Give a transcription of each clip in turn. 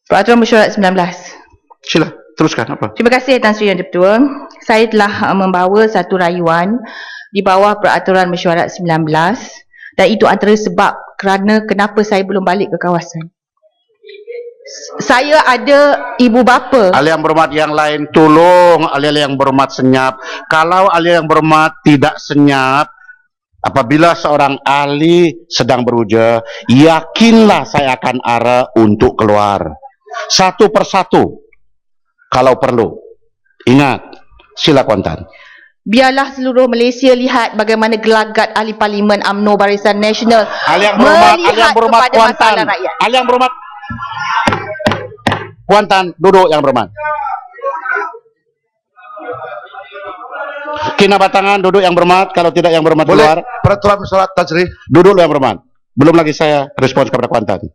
Peraturan Mesyuarat 19. Sila, teruskan apa? Terima kasih Tan Sri Yang Di-Pertua. Saya telah membawa satu rayuan di bawah Peraturan Mesyuarat 19 dan itu antara sebab kerana kenapa saya belum balik ke kawasan. Saya ada ibu bapa. Ahli yang berhormat yang lain, tolong ahli-ahli yang berhormat senyap. Kalau ahli yang berhormat tidak senyap, apabila seorang ahli sedang beruja, yakinlah saya akan arah untuk keluar. Satu persatu. Kalau perlu. Ingat, sila Kuantan. Biarlah seluruh Malaysia lihat bagaimana gelagat ahli parlimen UMNO Barisan Nasional Ahli yang berhormat, ahli yang berhormat kepada Kuantan. masalah rakyat. Ahli yang berhormat Kuantan, duduk yang berhormat. Kinabatangan duduk yang berhormat, kalau tidak yang berhormat keluar. Peraturan Mesyuarat Tan Sri. Duduk yang berhormat. Belum lagi saya respons kepada Kuantan.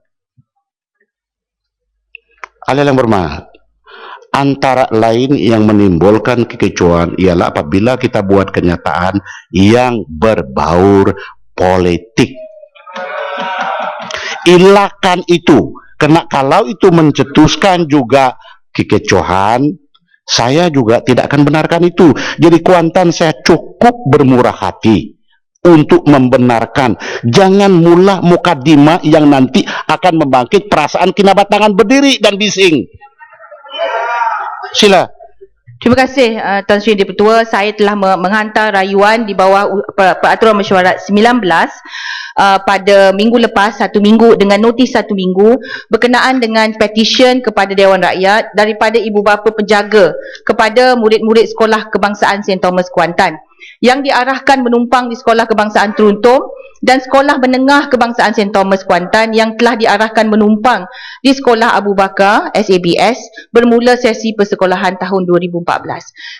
Ahli yang berhormat, antara lain yang menimbulkan kekecewaan ialah apabila kita buat kenyataan yang berbaur politik. Ilakan itu, karena kalau itu mencetuskan juga kekecewaan, saya juga tidak akan benarkan itu. Jadi Kuantan saya cukup bermurah hati untuk membenarkan. Jangan mula mukadimah yang nanti akan membangkit perasaan kinabatangan berdiri dan bising. Sila. Terima kasih Tan Sri Yang Di-Pertua. Saya telah menghantar rayuan di bawah Peraturan Mesyuarat 19 pada minggu lepas, 1 minggu dengan notis 1 minggu berkenaan dengan petisyen kepada Dewan Rakyat daripada ibu bapa penjaga kepada murid-murid Sekolah Kebangsaan St. Thomas Kuantan yang diarahkan menumpang di Sekolah Kebangsaan Teruntum dan Sekolah Menengah Kebangsaan St. Thomas Kuantan yang telah diarahkan menumpang di Sekolah Abu Bakar SABS bermula sesi persekolahan tahun 2014.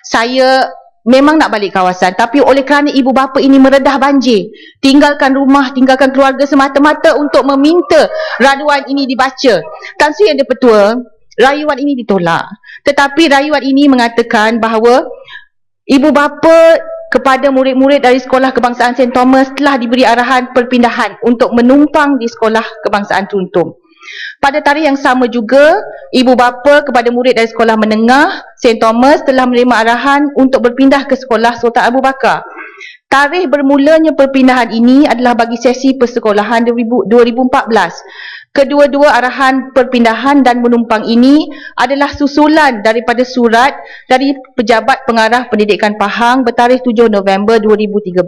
Saya memang nak balik kawasan, tapi oleh kerana ibu bapa ini meredah banjir, tinggalkan rumah, tinggalkan keluarga semata-mata untuk meminta raduan ini dibaca. Tan Sri Yang Di-Pertua, rayuan ini ditolak. Tetapi rayuan ini mengatakan bahawa ibu bapa kepada murid-murid dari Sekolah Kebangsaan St. Thomas telah diberi arahan perpindahan untuk menumpang di Sekolah Kebangsaan Teruntum. Pada tarikh yang sama juga, ibu bapa kepada murid dari Sekolah Menengah St. Thomas telah menerima arahan untuk berpindah ke Sekolah Sultan Abu Bakar. Tarikh bermulanya perpindahan ini adalah bagi sesi persekolahan 2014. Kedua-dua arahan perpindahan dan menumpang ini adalah susulan daripada surat dari Pejabat Pengarah Pendidikan Pahang bertarikh 7 November 2013.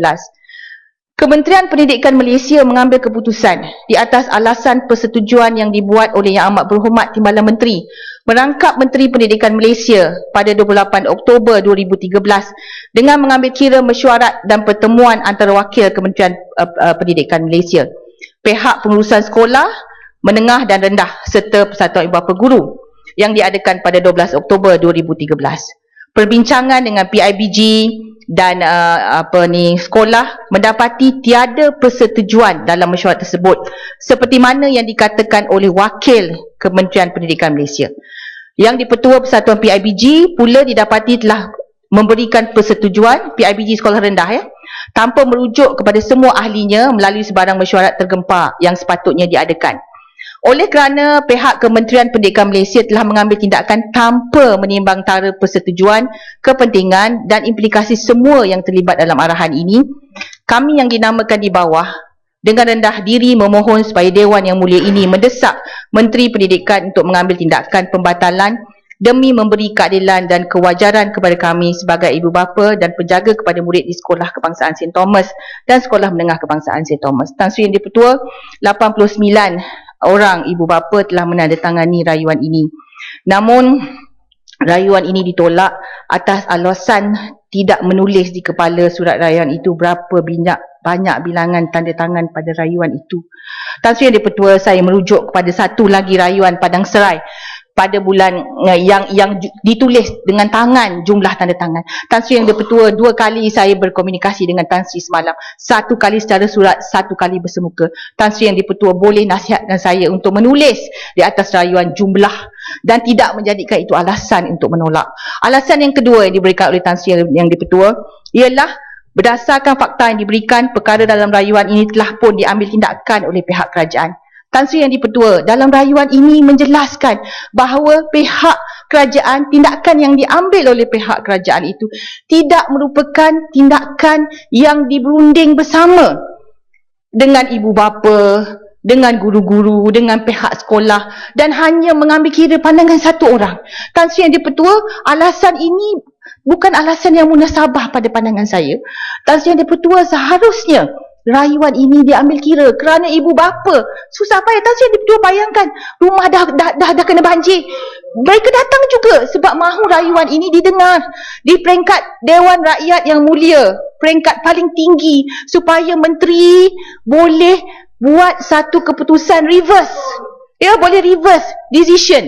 Kementerian Pendidikan Malaysia mengambil keputusan di atas alasan persetujuan yang dibuat oleh Yang Amat Berhormat Timbalan Menteri merangkap Menteri Pendidikan Malaysia pada 28 Oktober 2013 dengan mengambil kira mesyuarat dan pertemuan antara wakil Kementerian Pendidikan Malaysia, pihak pengurusan sekolah menengah dan rendah serta Persatuan Ibu Bapa Guru yang diadakan pada 12 Oktober 2013. Perbincangan dengan PIBG dan sekolah mendapati tiada persetujuan dalam mesyuarat tersebut seperti mana yang dikatakan oleh wakil Kementerian Pendidikan Malaysia. Yang Di-Pertua Persatuan PIBG pula didapati telah memberikan persetujuan PIBG sekolah rendah tanpa merujuk kepada semua ahlinya melalui sebarang mesyuarat tergempar yang sepatutnya diadakan. Oleh kerana pihak Kementerian Pendidikan Malaysia telah mengambil tindakan tanpa menimbangtara persetujuan, kepentingan dan implikasi semua yang terlibat dalam arahan ini, kami yang dinamakan di bawah dengan rendah diri memohon supaya Dewan Yang Mulia ini mendesak Menteri Pendidikan untuk mengambil tindakan pembatalan demi memberi keadilan dan kewajaran kepada kami sebagai ibu bapa dan penjaga kepada murid di Sekolah Kebangsaan St. Thomas dan Sekolah Menengah Kebangsaan St. Thomas. Tan Sri Yang Di-Pertua, 89 orang ibu bapa telah menandatangani rayuan ini. Namun rayuan ini ditolak atas alasan tidak menulis di kepala surat rayuan itu berapa banyak bilangan tanda tangan pada rayuan itu. Tan Sri Yang Di-Pertua, saya merujuk kepada satu lagi rayuan Padang Serai pada bulan yang ditulis dengan tangan jumlah tanda tangan. Tan Sri Yang Di-Pertua, 2 kali saya berkomunikasi dengan Tan Sri semalam. 1 kali secara surat, 1 kali bersemuka. Tan Sri Yang Di-Pertua boleh nasihatkan saya untuk menulis di atas rayuan jumlah dan tidak menjadikan itu alasan untuk menolak. Alasan yang kedua yang diberikan oleh Tan Sri Yang Di-Pertua ialah berdasarkan fakta yang diberikan, perkara dalam rayuan ini telah pun diambil tindakan oleh pihak kerajaan. Tan Sri Yang di-Pertua dalam rayuan ini menjelaskan bahawa pihak kerajaan, tindakan yang diambil oleh pihak kerajaan itu tidak merupakan tindakan yang diberunding bersama dengan ibu bapa, dengan guru-guru, dengan pihak sekolah dan hanya mengambil kira pandangan satu orang. Tan Sri Yang di-Pertua, alasan ini bukan alasan yang munasabah pada pandangan saya. Tan Sri Yang di-Pertua, seharusnya rayuan ini diambil kira kerana ibu bapa susah payah. Tan Sri Yang di-Pertua, bayangkan rumah dah kena banjir. Mereka datang juga sebab mahu rayuan ini didengar di peringkat Dewan Rakyat yang mulia, peringkat paling tinggi, supaya menteri boleh buat satu keputusan reverse. Ya, boleh reverse decision.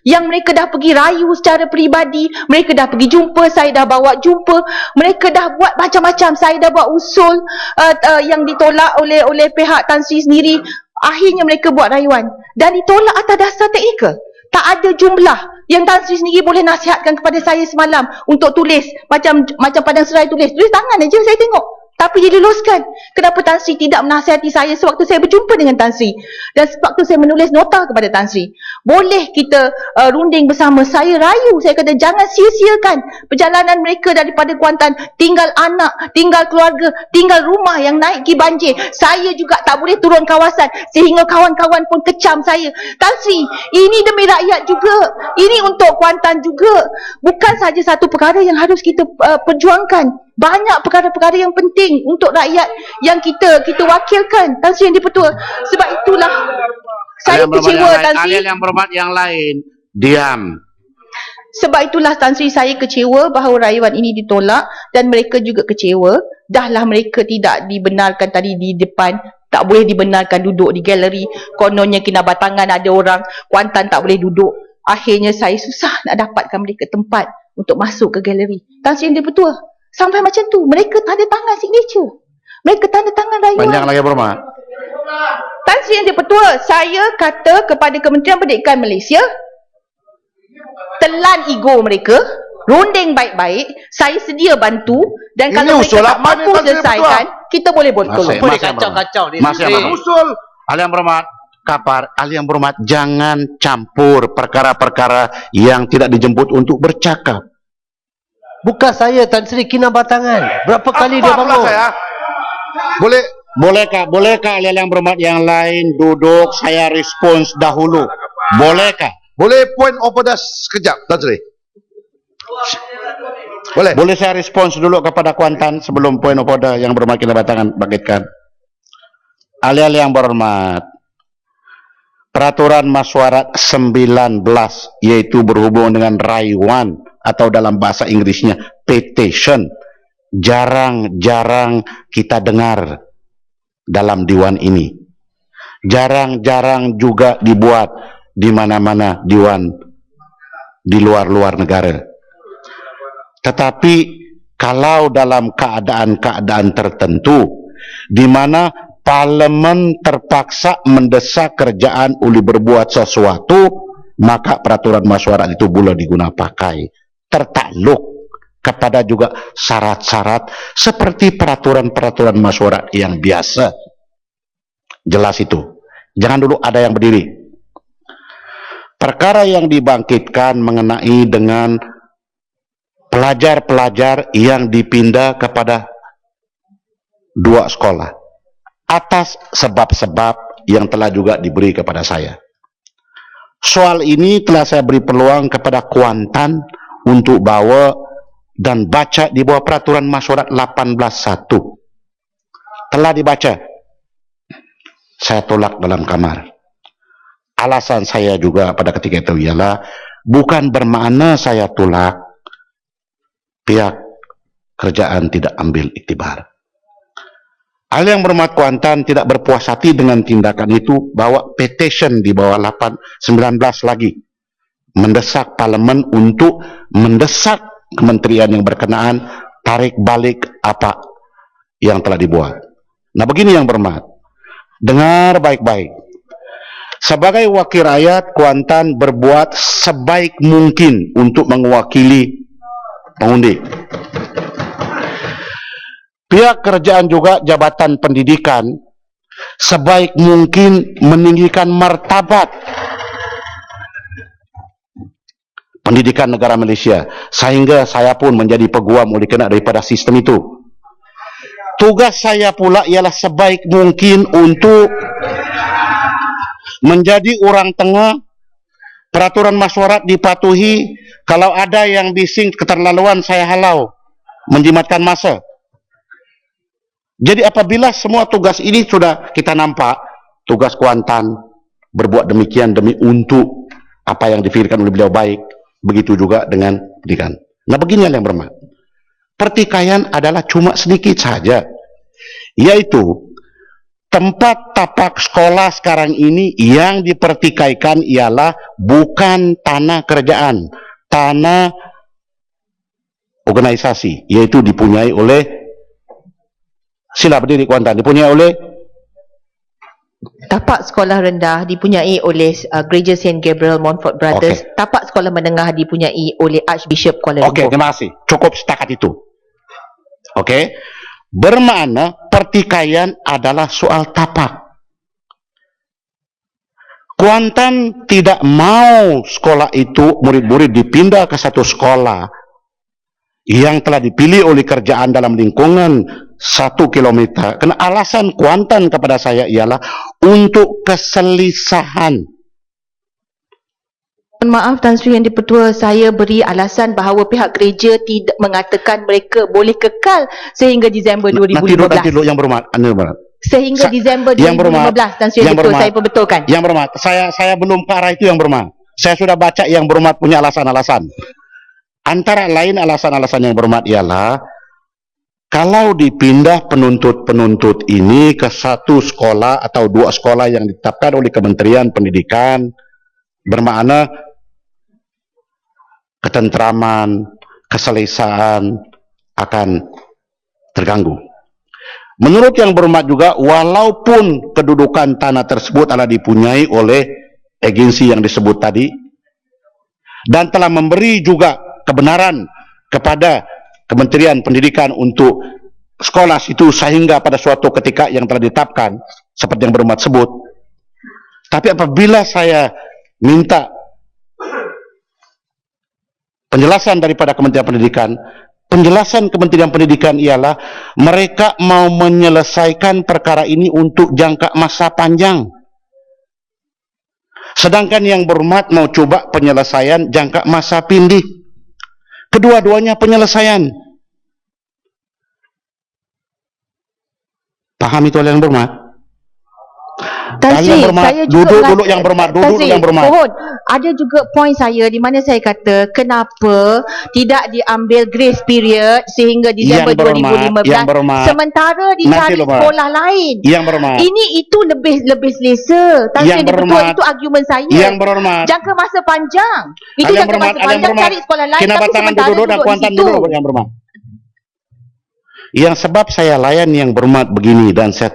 Yang mereka dah pergi rayu secara peribadi, mereka dah pergi jumpa, saya dah bawa jumpa, mereka dah buat macam-macam, saya dah buat usul yang ditolak oleh pihak Tan Sri sendiri. Akhirnya mereka buat rayuan dan ditolak atas dasar teknikal. Tak ada jumlah yang Tan Sri sendiri boleh nasihatkan kepada saya semalam untuk tulis macam Padang Serai tulis tangan aja saya tengok. Tapi diluluskan. Kenapa Tan Sri tidak menasihati saya sewaktu saya berjumpa dengan Tan Sri? Dan sewaktu saya menulis nota kepada Tan Sri. Boleh kita runding bersama. Saya rayu. Saya kata jangan sia-siakan perjalanan mereka daripada Kuantan. Tinggal anak, tinggal keluarga, tinggal rumah yang naik ki banjir. Saya juga tak boleh turun kawasan. Sehingga kawan-kawan pun kecam saya. Tan Sri, ini demi rakyat juga. Ini untuk Kuantan juga. Bukan saja satu perkara yang harus kita perjuangkan. Banyak perkara-perkara yang penting untuk rakyat yang kita wakilkan. Tan Sri Yang di-Pertua. Sebab itulah saya kecewa, Tan Sri. Yang berhormat yang lain, diam. Sebab itulah Tan Sri, saya kecewa bahawa rayuan ini ditolak dan mereka juga kecewa. Dahlah mereka tidak dibenarkan tadi di depan, tak boleh dibenarkan duduk di galeri. Kononnya Kinabatangan ada orang, Kuantan tak boleh duduk. Akhirnya saya susah nak dapatkan mereka tempat untuk masuk ke galeri. Tan Sri Yang di-Pertua. Sampai macam tu, mereka tanda tangan signature. Mereka tanda tangan rayuan. Panjang lagi berhormat. Tan Sri Yang di-Pertua, saya kata kepada Kementerian Pendidikan Malaysia, telan ego mereka, runding baik-baik, saya sedia bantu dan kalau mereka tak mampu selesaikan, kita boleh tolong. Boleh kacau-kacau ni. Masih usul. Ahli yang berhormat, ahli yang berhormat, jangan campur perkara-perkara yang tidak dijemput untuk bercakap. Bukan saya, Tan Sri Kinabatangan. Berapa kali dia bangun? Bolehkah ahli yang berhormat yang lain duduk, saya respons dahulu. Bolehkah? Boleh point of order sekejap, Tan Sri? Boleh. Boleh saya respons dulu kepada Kuantan sebelum point of order yang berhormat Kinabatangan bangkitkan. Ahli-ahli yang berhormat, Peraturan Mesyuarat 19 yaitu berhubung dengan rayuan atau dalam bahasa Inggrisnya petition, jarang-jarang kita dengar dalam diwan ini. Jarang-jarang juga dibuat di mana-mana diwan di luar-luar negara. Tetapi kalau dalam keadaan-keadaan tertentu di mana Parlimen terpaksa mendesak kerajaan oleh berbuat sesuatu, maka peraturan mesyuarat itu boleh digunakan pakai. Tertakluk kepada juga syarat-syarat seperti peraturan-peraturan mesyuarat yang biasa. Jelas itu. Jangan dulu ada yang berdiri. Perkara yang dibangkitkan mengenai dengan pelajar-pelajar yang dipindah kepada dua sekolah atas sebab-sebab yang telah juga diberi kepada saya. Soal ini telah saya beri peluang kepada Kuantan untuk bawa dan baca di bawah peraturan mesyuarat 18.1. Telah dibaca. Saya tolak dalam kamar. Alasan saya juga pada ketika itu ialah bukan bermakna saya tolak pihak kerajaan tidak ambil iktibar. Ahli yang berhormat Kuantan tidak berpuas hati dengan tindakan itu, bawa petition di bawah 19 lagi mendesak Parlimen untuk mendesak kementerian yang berkenaan tarik balik apa yang telah dibuat. Nah, begini yang berhormat, dengar baik-baik. Sebagai wakil rakyat, Kuantan berbuat sebaik mungkin untuk mewakili pengundi. Pihak kerajaan juga Jabatan Pendidikan sebaik mungkin meninggikan martabat pendidikan negara Malaysia, sehingga saya pun menjadi peguam oleh kerana daripada sistem itu. Tugas saya pula ialah sebaik mungkin untuk menjadi orang tengah, peraturan mesyuarat dipatuhi, kalau ada yang bising keterlaluan saya halau, menjimatkan masa. Jadi apabila semua tugas ini sudah kita nampak, tugas Kuantan berbuat demikian demi untuk apa yang difikirkan oleh beliau baik, begitu juga dengan pendidikan. Nah beginilah yang bermakna. Pertikaian adalah cuma sedikit saja, yaitu tempat tapak sekolah sekarang ini yang dipertikaikan ialah bukan tanah kerajaan, tanah organisasi, yaitu dipunyai oleh, sila berdiri Kuantan, dipunyai oleh Tapak sekolah rendah dipunyai oleh Gereja St. Gabriel Montfort Brothers. Okey. Tapak sekolah menengah dipunyai oleh Archbishop Kuala Lumpur. Okey, terima kasih. Cukup setakat itu. Okey. Bermakna pertikaian adalah soal tapak. Kuantan tidak mau sekolah itu, murid-murid dipindah ke satu sekolah yang telah dipilih oleh kerajaan dalam lingkungan 1 kilometer. Kerana alasan Kuantan kepada saya ialah untuk keselisahan. Mohon maaf Tan Sri Yang di-Pertua, saya beri alasan bahawa pihak gereja tidak mengatakan mereka boleh kekal sehingga Disember 2015. Nanti dulu yang berhormat. Sehingga Disember yang 2015, Tan Sri Yang di-Pertua, saya perbetulkan. Yang berhormat, saya belum ke arah itu yang berhormat. Saya sudah baca yang berhormat punya alasan-alasan. Antara lain alasan-alasan yang berhormat ialah kalau dipindah penuntut-penuntut ini ke satu sekolah atau 2 sekolah yang ditetapkan oleh Kementerian Pendidikan, bermakna ketentraman, keselesaan akan terganggu. Menurut yang berhormat juga, walaupun kedudukan tanah tersebut adalah dipunyai oleh agensi yang disebut tadi dan telah memberi juga kebenaran kepada Kementerian Pendidikan untuk sekolah itu sehingga pada suatu ketika yang telah ditetapkan seperti yang berhormat sebut, tapi apabila saya minta penjelasan daripada Kementerian Pendidikan, penjelasan Kementerian Pendidikan ialah mereka mau menyelesaikan perkara ini untuk jangka masa panjang. Sedangkan yang berhormat mau coba penyelesaian jangka masa pendek. Kedua-duanya penyelesaian. Paham itu yang berhormat? Tan Sri, saya juga duduk yang berhormat, duduk yang berhormat. Mohon, ada juga poin saya di mana saya kata kenapa tidak diambil grace period sehingga Disember 2015 sementara dicari sekolah lain. Yang berhormat. Ini itu lebih selesa. Tan Sri di-Pertua, itu argumen saya. Yang berhormat. Jangka masa panjang. Itu Yang jangka berhormat, masa panjang cari sekolah lain kena tapi batangan sementara duduk dan duduk di Kuantan situ. duduk yang berhormat. Yang sebab saya layan yang berhormat begini dan saya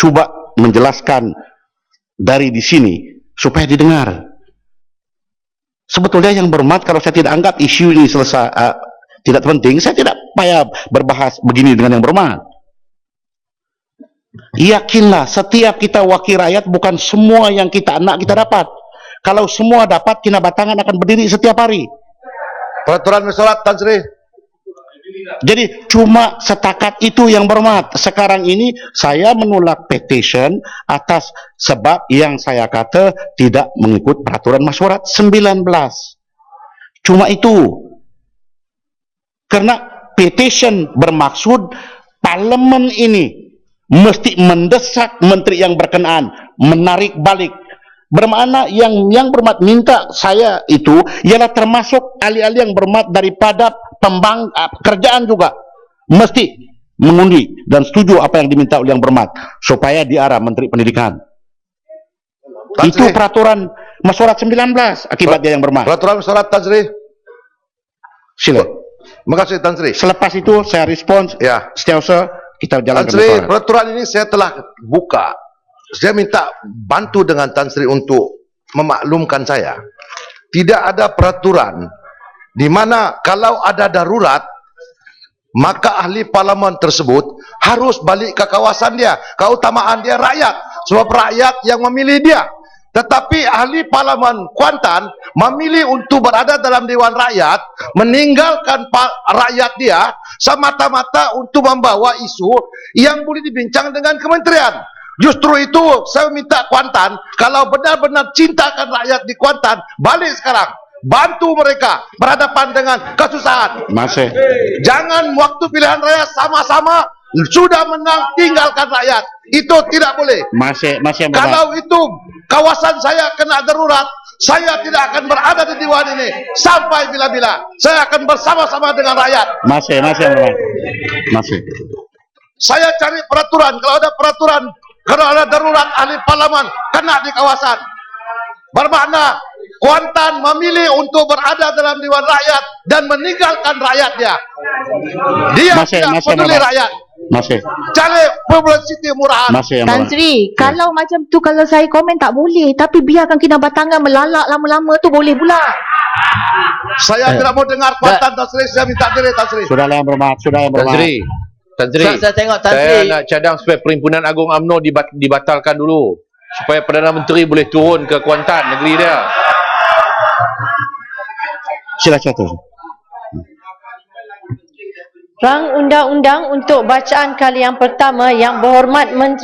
cuba menjelaskan dari di sini supaya didengar. Sebetulnya yang berhormat, kalau saya tidak anggap isu ini selesai tidak penting, saya tidak payah berbahas begini dengan yang berhormat. Yakinlah setiap kita wakil rakyat, bukan semua yang kita nak kita dapat. Kalau semua dapat, kena batangan akan berdiri setiap hari. Peraturan mesyuarat, Tan Sri. Jadi cuma setakat itu yang berhormat. Sekarang ini saya menolak petition atas sebab yang saya kata tidak mengikut peraturan mesyuarat 19. Cuma itu. Karena petition bermaksud parlimen ini mesti mendesak menteri yang berkenaan menarik balik. Bermakna yang berhormat minta saya itu ialah termasuk ahli-ahli yang berhormat daripada kerjaan juga mesti mengundi dan setuju apa yang diminta oleh yang berhormat supaya diarah Menteri Pendidikan. Itu peraturan mesyuarat 19 akibatnya yang berhormat. Peraturan mesyuarat, Tan Sri. Sila. Terima kasih, Tan Sri. Selepas itu saya respons. Ya. Setiausaha kita jalan Tan ke Sri, mesyuarat. peraturan ini saya telah buka. Saya minta bantu dengan Tan Sri untuk memaklumkan saya. Tidak ada peraturan di mana kalau ada darurat maka ahli parlimen tersebut harus balik ke kawasan dia. Keutamaan dia rakyat, sebab rakyat yang memilih dia. Tetapi ahli parlimen Kuantan memilih untuk berada dalam Dewan Rakyat, meninggalkan rakyat dia semata-mata untuk membawa isu yang boleh dibincang dengan kementerian. Justru itu saya minta Kuantan, kalau benar-benar cintakan rakyat di Kuantan, balik sekarang. Bantu mereka berhadapan dengan kesusahan. Masih. Jangan waktu pilihan raya sama-sama sudah menang tinggalkan rakyat. Itu tidak boleh. Masih Kalau itu kawasan saya kena darurat, saya tidak akan berada di Dewan ini sampai bila-bila. Saya akan bersama-sama dengan rakyat. Masih. Saya cari peraturan. Kalau ada darurat ahli parlimen kena di kawasan, bermakna Kuantan memilih untuk berada dalam Dewan Rakyat dan meninggalkan rakyat dia. Dia tidak peduli rakyat. Cari publicity murahan. Tan Sri, kalau macam tu, kalau saya komen tak boleh, tapi biarkan Kinabatangan melalak lama-lama tu boleh pula. Saya tidak mau dengar Kuantan, Tan Sri. Saya minta diri, Tan Sri. Sudah yang berhormat. Tan Sri, Saya tengok Tan saya Sri. nak cadang supaya Perhimpunan Agung UMNO dibatalkan dulu, supaya Perdana Menteri boleh turun ke Kuantan, negeri dia. Silakan. Rang undang-undang untuk bacaan kali yang pertama. Yang berhormat Menteri